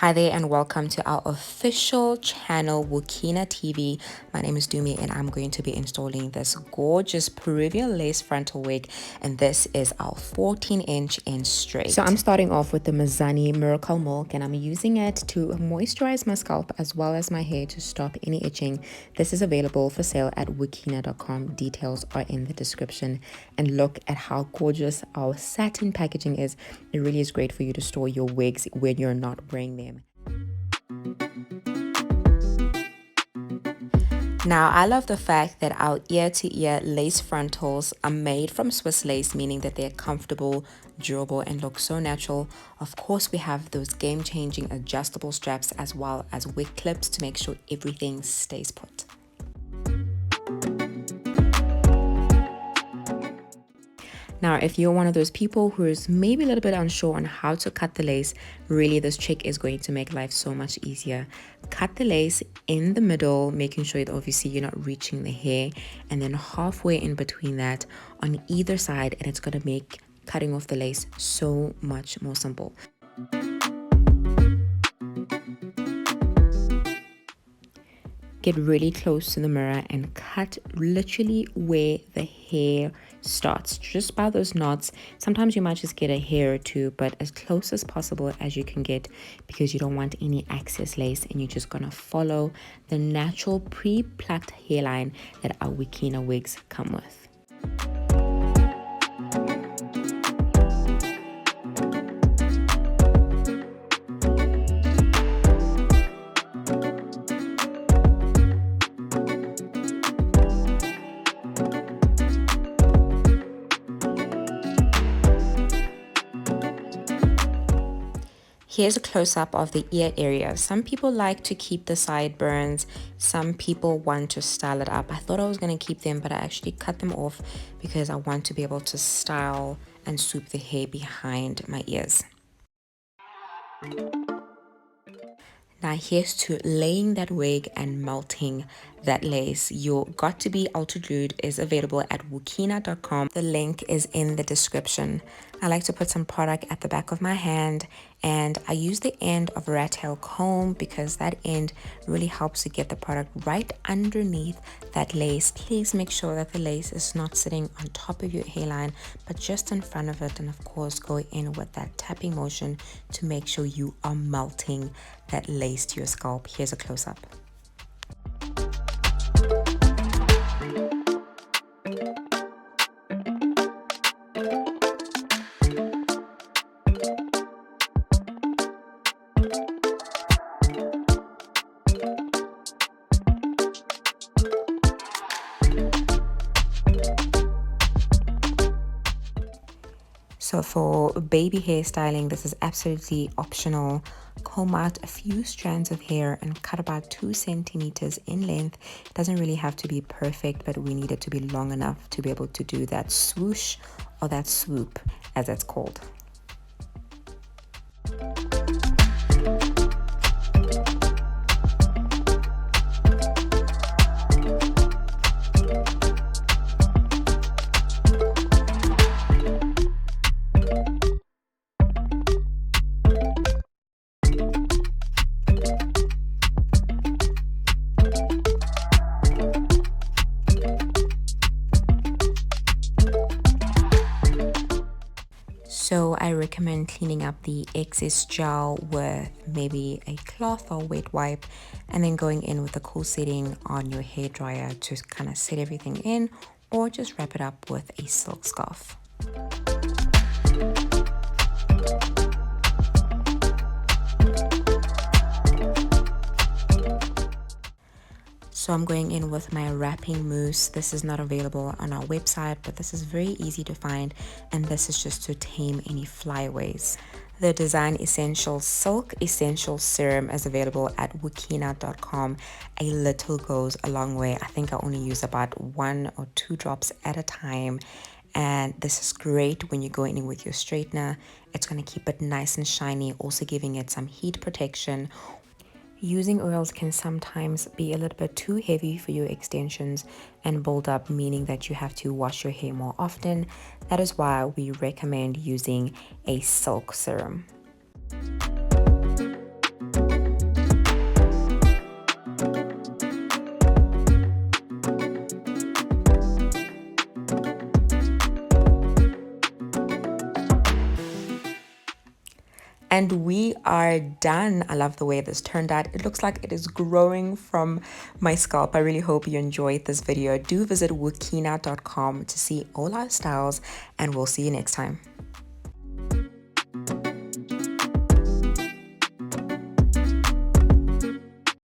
Hi there and welcome to our official channel WUKINA TV. My name is Dumi and I'm going to be installing this gorgeous Peruvian lace frontal wig, and this is our 14-inch in straight. So I'm starting off with the Mizani Miracle Milk and I'm using it to moisturize my scalp as well as my hair to stop any itching. This is available for sale at WUKINA.com. Details are in the description. And look at how gorgeous our satin packaging is. It really is great for you to store your wigs when you're not wearing them. Now, I love the fact that our ear-to-ear lace frontals are made from Swiss lace, meaning that they're comfortable, durable, and look so natural. Of course, we have those game-changing adjustable straps as well as wig clips to make sure everything stays put. Now, if you're one of those people who is maybe a little bit unsure on how to cut the lace, really this trick is going to make life so much easier. Cut the lace in the middle, making sure that obviously you're not reaching the hair, and then halfway in between that on either side, and it's going to make cutting off the lace so much more simple. Get really close to the mirror and cut literally where the hair starts, just by those knots. Sometimes you might just get a hair or two, but as close as possible as you can get, because you don't want any excess lace, and you're just gonna follow the natural pre-plucked hairline that our WUKINA wigs come with. Here's a close-up of the ear area. Some people like to keep the sideburns. Some people want to style it up. I thought I was going to keep them, but I actually cut them off because I want to be able to style and swoop the hair behind my ears. Now here's to laying that wig and melting that lace. Your Got to Be Ultra Glued is available at WUKINA.com. The link is in the description. I like to put some product at the back of my hand, and I use the end of a rat tail comb because that end really helps to get the product right underneath that lace. Please make sure that the lace is not sitting on top of your hairline, but just in front of it, and of course go in with that tapping motion to make sure you are melting that lace to your scalp. Here's a close-up. So for baby hairstyling, this is absolutely optional. Comb out a few strands of hair and cut about 2 centimeters in length. It doesn't really have to be perfect, but we need it to be long enough to be able to do that swoosh or that swoop, as it's called. So I recommend cleaning up the excess gel with maybe a cloth or wet wipe, and then going in with a cool setting on your hair dryer to kind of set everything in, or just wrap it up with a silk scarf. So I'm going in with my wrapping mousse. This is not available on our website, but this is very easy to find, and this is just to tame any flyaways. The Design Essentials Silk Essential Serum is available at WUKINA.com. A little goes a long way. I think I only use about 1 or 2 drops at a time. And this is great when you go in with your straightener. It's going to keep it nice and shiny, also giving it some heat protection. Using oils can sometimes be a little bit too heavy for your extensions and build up, meaning that you have to wash your hair more often. That is why we recommend using a silk serum. And we are done. I love the way this turned out. It looks like it is growing from my scalp. I really hope you enjoyed this video. Do visit WUKINA.com to see all our styles, and we'll see you next time.